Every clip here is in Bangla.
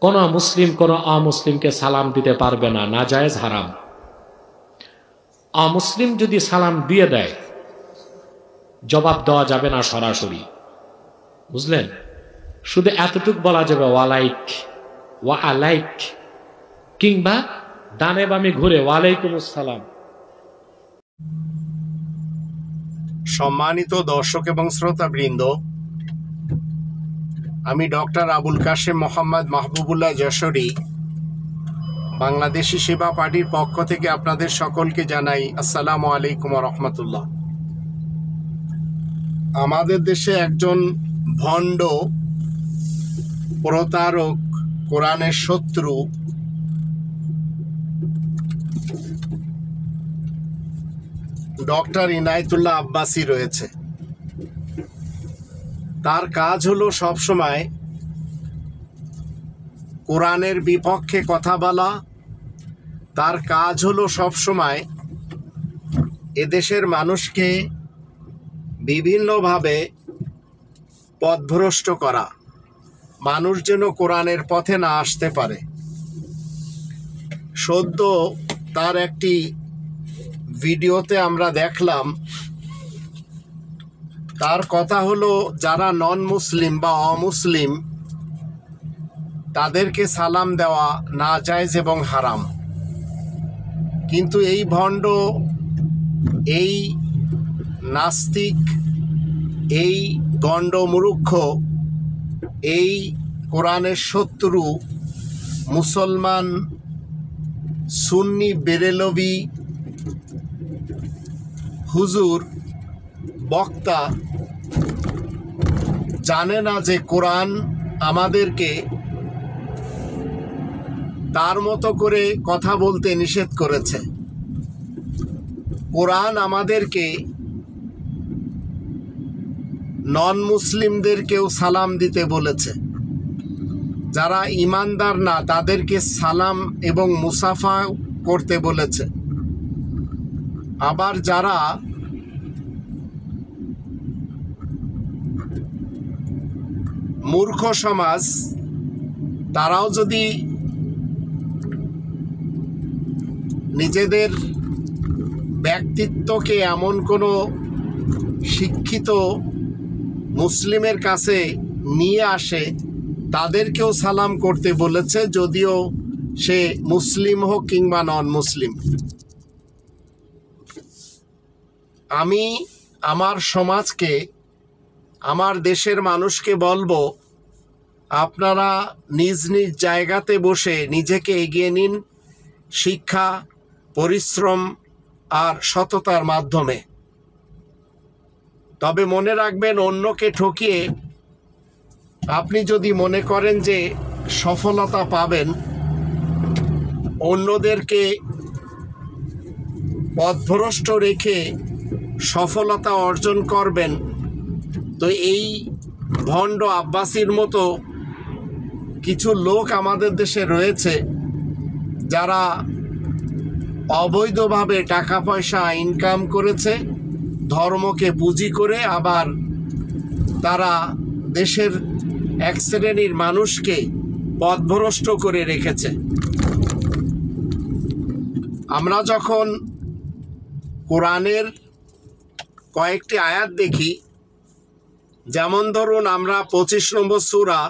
কোন মুসলিম কোন অমুসলিমকে সালাম দিতে পারবে না, নাজায়েজ, হারাম। অমুসলিম যদি সালাম দিয়ে দেয় জবাব দেওয়া যাবে না সরাসরি, বুঝলেন? শুধু এতটুক বলা যাবে ওয়ালাইক, ওয়া আলাইক, কিংবা ডানে বামে ঘুরে ওয়ালাইকুম আসসালাম। সম্মানিত দর্শক এবং শ্রোতাবৃন্দ, আমি ডক্টর আবুল কাশেম মোহাম্মদ মাহবুবুল্লাহ যশোরী, বাংলাদেশি সেবা পার্টির পক্ষ থেকে আপনাদের সকলকে জানাই আসসালামু আলাইকুম ওয়া রাহমাতুল্লাহ। আমাদের দেশে একজন ভণ্ড, প্রতারক, কোরআনের শত্রু ডক্টর ইনায়েতুল্লাহ আব্বাসী রয়েছে। তার কাজ হলো সবসময় কোরআনের বিপক্ষে কথা বলা। তার কাজ হলো সবসময় এদেশের মানুষকে বিভিন্নভাবে পথভ্রষ্ট করা, মানুষ যেন কোরআনের পথে না আসতে পারে। সদ্য তার একটি ভিডিওতে আমরা দেখলাম, তার কথা হলো যারা নন মুসলিম বা অমুসলিম তাদেরকে সালাম দেওয়া নাজায়েজ এবং হারাম। কিন্তু এই ভণ্ড, এই নাস্তিক, এই গণ্ডমূর্খ, এই কোরআনের শত্রু মুসলমান সুন্নি বেরেলভি হুজুর বক্তা জানে না যে কোরআন আমাদেরকে তার মতো করে কথা বলতে নিষেধ করেছে। কোরআন আমাদেরকে নন মুসলিমদেরকেও সালাম দিতে বলেছে। যারা ইমানদার না তাদেরকে সালাম এবং মুসাফা করতে বলেছে। আবার যারা মূর্খ সমাজ, তারাও যদি নিজেদের ব্যক্তিত্বকে এমন কোনো শিক্ষিত মুসলিমের কাছে নিয়ে আসে, তাদেরকেও সালাম করতে বলেছে, যদিও সে মুসলিম হোক কিংবা নন মুসলিম। আমি আমার সমাজকে, আমার দেশের মানুষকে বলবো, আপনারা নিজ নিজ জায়গাতে বসে নিজেকে এগিয়ে নিন শিক্ষা, পরিশ্রম আর সততার মাধ্যমে। তবে মনে রাখবেন, অন্যকে ঠকিয়ে আপনি যদি মনে করেন যে সফলতা পাবেন, অন্যদেরকে পথভ্রষ্ট রেখে সফলতা অর্জন করবেন, তো এই ভণ্ড আব্বাসীর মতো কিছু লোক আমাদের দেশে রয়েছে যারা অবৈধভাবে টাকা পয়সা ইনকাম করেছে ধর্মকে পুঁজি করে। আবার তারা দেশের এক শ্রেণীর মানুষকে পথভ্রষ্ট করে রেখেছে। আমরা যখন কোরআনের কয়েকটি আয়াত দেখি, যেমন ধরুন আমরা 25 নম্বর সূরা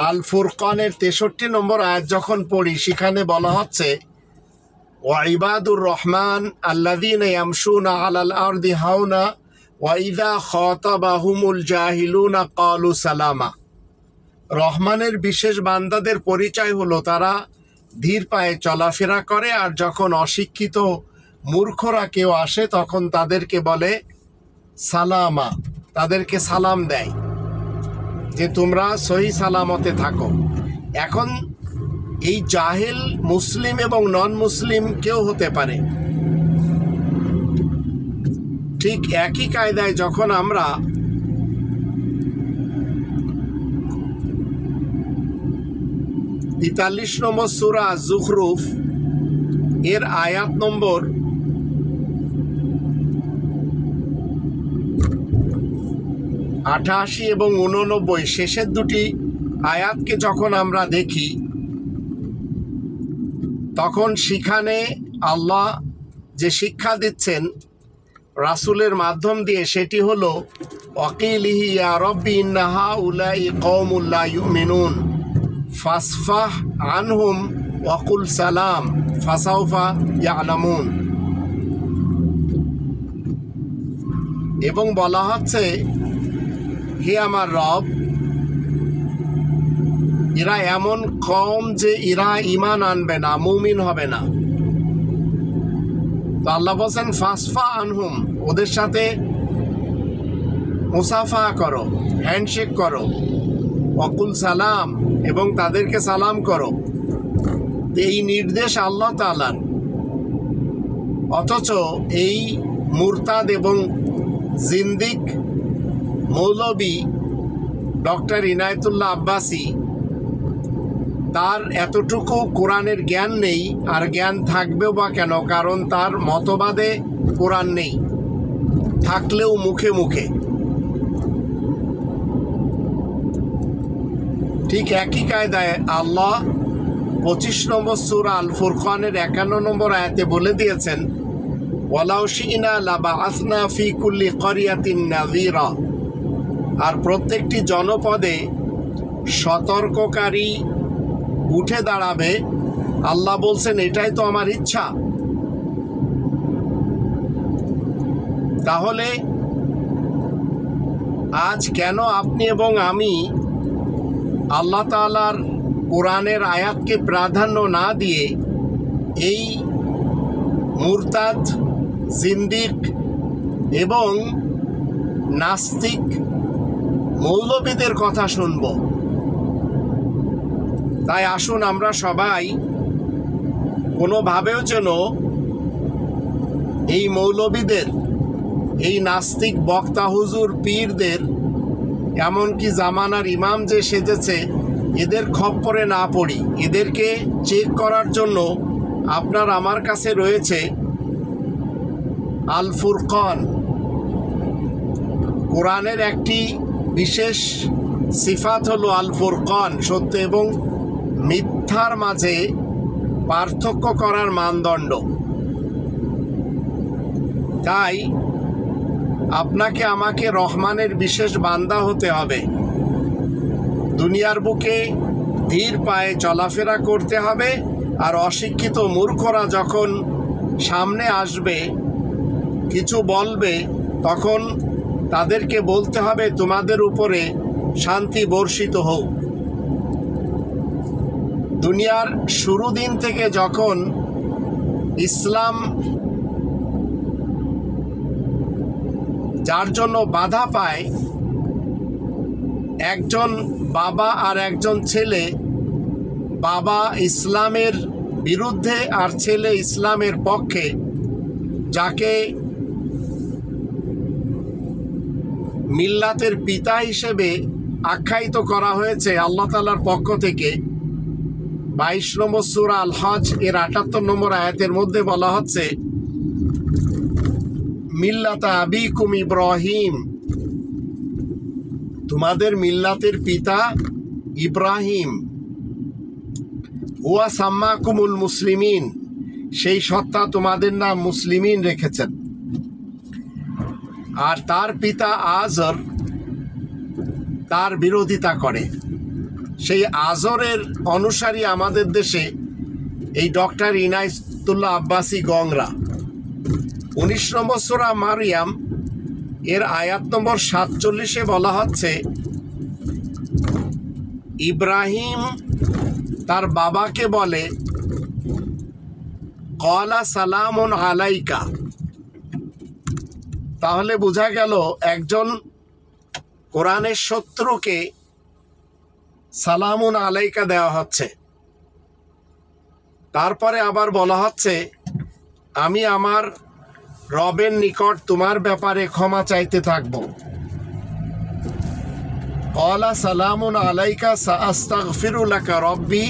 আল ফুরকানের 63 নম্বর আয়াত যখন পড়ি, সেখানে বলা হচ্ছে ওয়া ইবাদুর রহমান আল্লাযীনা ইয়ামশুনা আলাল আরদি হাওনা ওয়া ইযা খাতাবাহুমুল জাহিলুনা ক্বালু সালামা। রহমানের বিশেষ বান্দাদের পরিচয় হলো তারা ধীর পায়ে চলাফেরা করে, আর যখন অশিক্ষিত মূর্খরা কেউ আসে তখন তাদেরকে বলে সালামা, তাদেরকে সালাম দেয় যে তোমরা সহি সালামতে থাকো। এখন এই জাহেল মুসলিম এবং নন মুসলিম কেউ হতে পারে। ঠিক একই কায়দায় যখন আমরা 43 নম্বর সূরা যুখরুফ এর আয়াত নম্বর 38 88 এবং 89 শেষের দুটি আয়াতকে যখন আমরা দেখি, তখন সেখানে আল্লাহ যে শিক্ষা দিচ্ছেন রাসূলের মাধ্যম দিয়ে, সেটি হলো ওয়াকিলিহি ইয়া রব্বি ইন্না হাউলাই কওমুল লা ইউমিনুন ফাসফাহ আনহুম ওয়াকুল সালাম ফাসাউফা ইয়ালামুন। এবং বলা হচ্ছে, হে আমার রব, এরা এমন কওম যে এরা ঈমান আনবে না, মুমিন হবে না। তো আল্লাহ বলছেন ফাসফা আনহুম, ওদের সাথে মুসাফা করো, হ্যান্ডশেক করো, ওয়াকুল সালাম, এবং তাদেরকে সালাম করো। এই নির্দেশ আল্লাহ তাআলার। অথচ এই মুরতাদ এবং জিন্দিক মৌলবী ডক্টর ইনায়েতুল্লাহ আব্বাসী, তার এতটুকু কোরআনের জ্ঞান নেই, আর জ্ঞান থাকবেও বা কেন, কারণ তার মতবাদে কোরআন নেই, থাকলেও মুখে মুখে। ঠিক একই কায়দায় আল্লাহ 25 নম্বর সূরা আল ফুরকানের 51 নম্বর আয়াতে বলে দিয়েছেন, ওয়ালাউ শি'না লাবা'আসনা ফি কুল্লি ক্বরিয়াতিন নাযীরা, আর প্রত্যেকটি জনপদে সতর্ককারী উঠে দাঁড়াবে। আল্লাহ বলছেন এটাই তো আমার ইচ্ছা। তাহলে আজ কেন আপনি এবং আমি আল্লাহ তাআলার কোরআনের আয়াতকে প্রাধান্য না দিয়ে এই মুরতাদ, জিন্দিক এবং নাস্তিক মৌলবীদের কথা শুনব? তাই আসুন আমরা সবাই কোনোভাবেও যেন এই মৌলবীদের, এই নাস্তিক বক্তা হুজুর পীরদের, এমনকি জামানার ইমাম যে সেজেছে, এদের খপ্পরে না পড়ি। এদেরকে চেক করার জন্য আপনার আমার কাছে রয়েছে আল ফুরকান। কোরআনের একটি বিশেষ সিফাত হলো আল ফুরকান, সত্য এবং মিথ্যার মাঝে পার্থক্য করার মানদণ্ড। তাই আপনাকে আমাকে রহমানের বিশেষ বান্দা হতে হবে, দুনিয়ার বুকে ধীর পায়ে চলাফেরা করতে হবে। আর অশিক্ষিত মূর্খরা যখন সামনে আসবে, কিছু বলবে, তখন তাদেরকে বলতে হবে তোমাদের উপরে শান্তি বর্ষিত হোক। দুনিয়ার শুরু দিন থেকে যখন ইসলাম যার জন্য বাধা পায়, একজন বাবা আর একজন ছেলে, বাবা ইসলামের বিরুদ্ধে আর ছেলে ইসলামের পক্ষে, যাকে মিল্লাতের পিতা হিসেবে আখ্যায়িত করা হয়েছে আল্লাহ তাআলার পক্ষ থেকে। 22 নম্বর সূরা আল হজ এর 78 নম্বর আয়াতের মধ্যে বলা হচ্ছে, মিল্লাতা আবিকুম ইব্রাহিম, তোমাদের মিল্লাতের পিতা ইব্রাহিম, হুয়া সাম্মাকুমুল মুসলিমিন, সেই সত্তা তোমাদের নাম মুসলিমিন রেখেছেন। আর তার পিতা আজর তার বিরোধিতা করে। সেই আজরের অনুসারী আমাদের দেশে এই ডক্টর ইনায়েতুল্লাহ আব্বাসী গংরা। 19 নম্বর সূরা মারিয়াম এর আয়াত নম্বর 47-এ বলা হচ্ছে, ইব্রাহিম তার বাবাকে বলে, ক্বালা সালামুন আলাইকা। তাহলে বোঝা গেল একজন কোরআনের শত্রুকে সালামুন আলাইকা দেওয়া হচ্ছে। তারপরে আবার বলা হচ্ছে, আমি আমার রবের নিকট তোমার ব্যাপারে ক্ষমা চাইতে থাকব। ক্বালা সালামুন আলাইকা সাআস্তাগফিরু লাকা রব্বি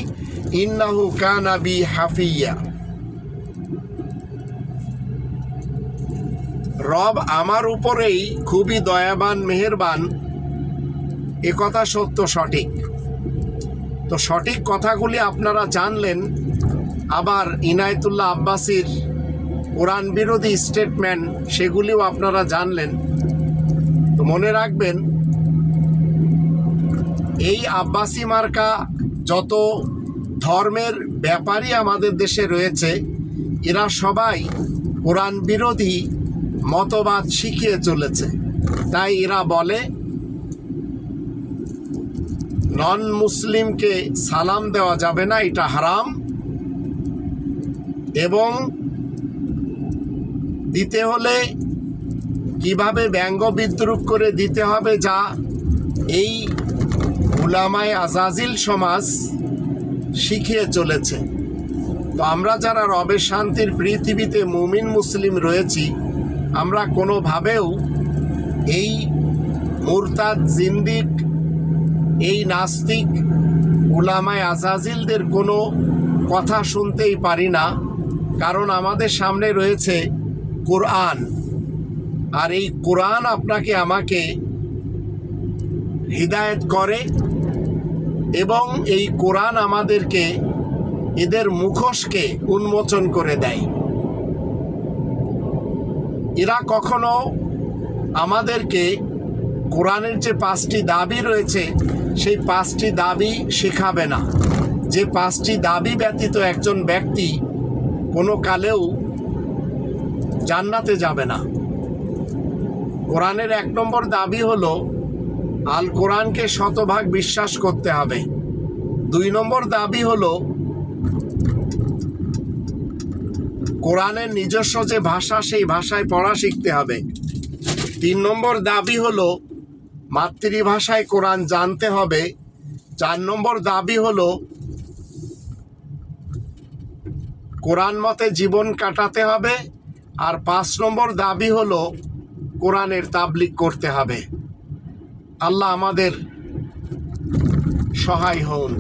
ইন্নাহু কানা বি হাফিয়া। রব আমার উপরেই খুবই দয়াবান, মেহেরবান, এ কথা সত্য, সঠিক। তো সঠিক কথাগুলি আপনারা জানলেন, আবার ইনায়েতুল্লাহ আব্বাসীর কোরআন বিরোধী স্টেটমেন্ট সেগুলিও আপনারা জানলেন। তো মনে রাখবেন, এই আব্বাসী মার্কা যত ধর্মের ব্যাপারই আমাদের দেশে রয়েছে, এরা সবাই কোরআন বিরোধী মতবাদ শিখিয়ে চলেছে। তাই এরা বলে নন মুসলিমকে সালাম দেওয়া যাবে না, এটা হারাম, এবং দিতে হলে কিভাবে ব্যঙ্গ বিদ্রুপ করে দিতে হবে, যা এই উলামায়ে আজাজিল সমাজ শিখিয়ে চলেছে। তো আমরা যারা রবের শান্তির পৃথিবীতে মুমিন মুসলিম রয়েছি, আমরা কোনোভাবেও এই মুরতাদ, জিন্দিক, এই নাস্তিক উলামায়ে আজাজিলদের কোনো কথা শুনতেই পারি না। কারণ আমাদের সামনে রয়েছে কোরআন, আর এই কোরআন আপনাকে আমাকে হিদায়েত করে, এবং এই কোরআন আমাদেরকে এদের মুখোশকে উন্মোচন করে দেয়। এরা কখনো আমাদেরকে কোরআনের যে 5টি দাবি রয়েছে সেই 5টি দাবি শেখাবে না। যে 5টি দাবি ব্যতীত একজন ব্যক্তি কোনো কালেও জান্নাতে যাবে না। কোরআনের 1 নম্বর দাবি হলো আল কোরআনকে শতভাগ বিশ্বাস করতে হবে। 2 নম্বর দাবি হলো কোরআনের নিজস্ব যে ভাষা, সেই ভাষায় পড়া শিখতে হবে। 3 নম্বর দাবি হলো মাতৃভাষায় কোরআন জানতে হবে। 4 নম্বর দাবি হলো কোরআন মতে জীবন কাটাতে হবে। আর 5 নম্বর দাবি হলো কোরআনের তাবলীগ করতে হবে। আল্লাহ আমাদের সহায় হন।